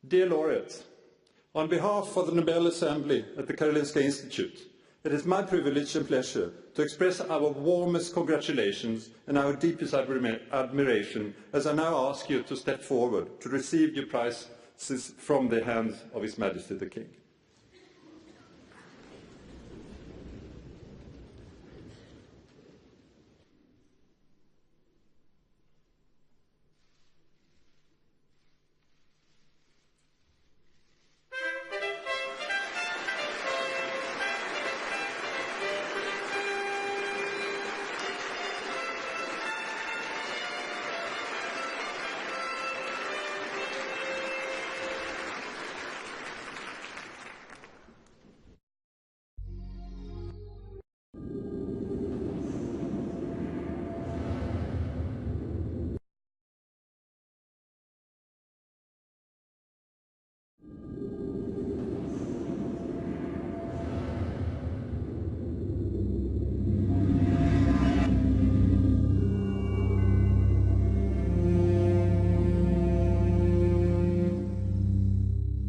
Dear laureates, on behalf of the Nobel Assembly at the Karolinska Institute, it is my privilege and pleasure to express our warmest congratulations and our deepest admiration as I now ask you to step forward to receive your prizes from the hands of His Majesty the King.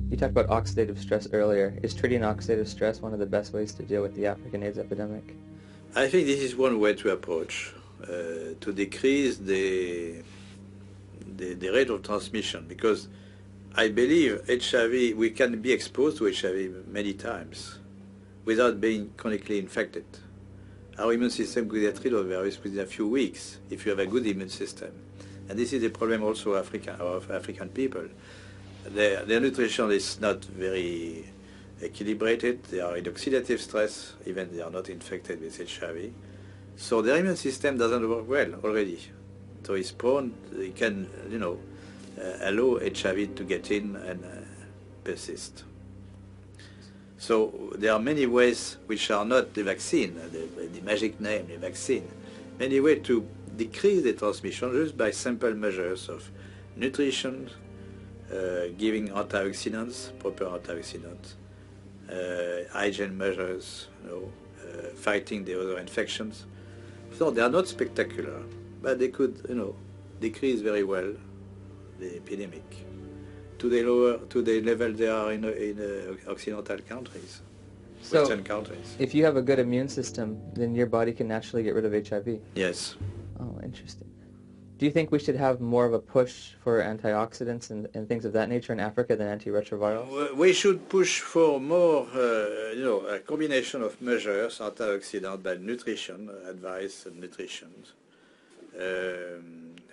You talked about oxidative stress earlier. Is treating oxidative stress one of the best ways to deal with the African AIDS epidemic? I think this is one way to approach, to decrease the rate of transmission, because I believe HIV, we can be exposed to HIV many times without being chronically infected. Our immune system could get rid of the virus within a few weeks if you have a good immune system. And this is a problem also of African people. Their nutrition is not very equilibrated. They are in oxidative stress, even they are not infected with HIV. So their immune system doesn't work well already. So it's prone, it can, allow HIV to get in and persist. So there are many ways which are not the vaccine, the magic name, the vaccine. Many ways to decrease the transmission just by simple measures of nutrition, giving antioxidants, proper antioxidants, hygiene measures, fighting the other infections. So they are not spectacular, but they could, decrease very well the epidemic to the level they are in Occidental countries, Western countries. If you have a good immune system, then your body can naturally get rid of HIV. Yes. Oh, interesting. Do you think we should have more of a push for antioxidants and things of that nature in Africa than antiretrovirals? We should push for more, a combination of measures, antioxidant, but nutrition, advice and nutrition,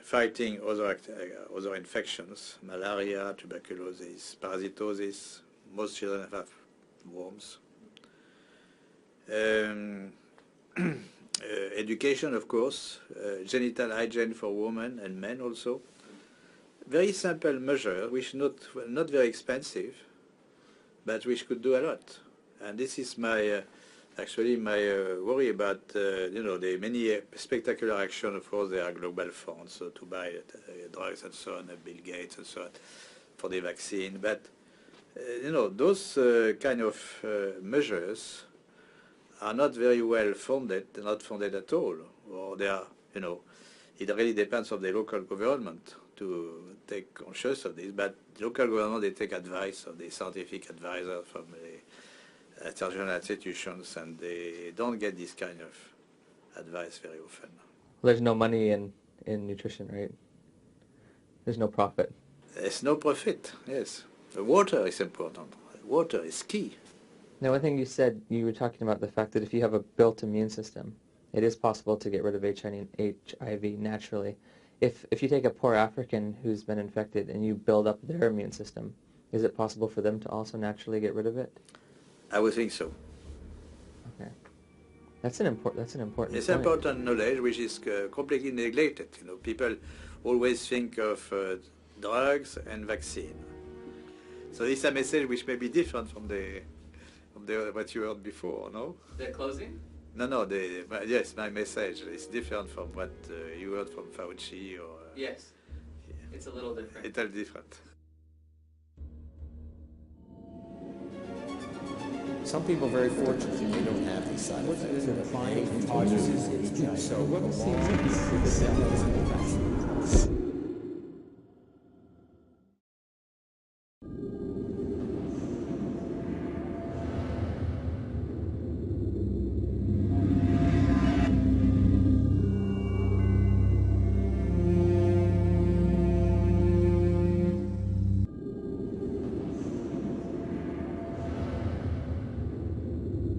fighting other infections, malaria, tuberculosis, parasitosis. Most children have worms. Education, of course, genital hygiene for women and men also. Very simple measure, which not very expensive, but which could do a lot. And this is my worry about the many spectacular action. Of course, there are global funds to buy drugs and so on, Bill Gates and so on, for the vaccine. But those kind of measures are not very well funded, not funded at all, or they are, it really depends on the local government to take conscious of this, but the local government, they take advice of the scientific advisor from the international institutions, and they don't get this kind of advice very often. Well, there's no money in nutrition, right? There's no profit. There's no profit, yes. The water is important. Water is key. Now, one thing you said, you were talking about the fact that if you have a built immune system, it is possible to get rid of HIV naturally. If you take a poor African who's been infected and you build up their immune system, is it possible for them to also naturally get rid of it? I would think so. Okay, that's an important. It's point. Important knowledge which is completely neglected. People always think of drugs and vaccine. So this is a message which may be different from what you heard before, no? The closing? No, yes, my message is different from what you heard from Fauci or... Yes, it's a little different. It's a little different. Some people are very fortunate and they don't have these side effects. So what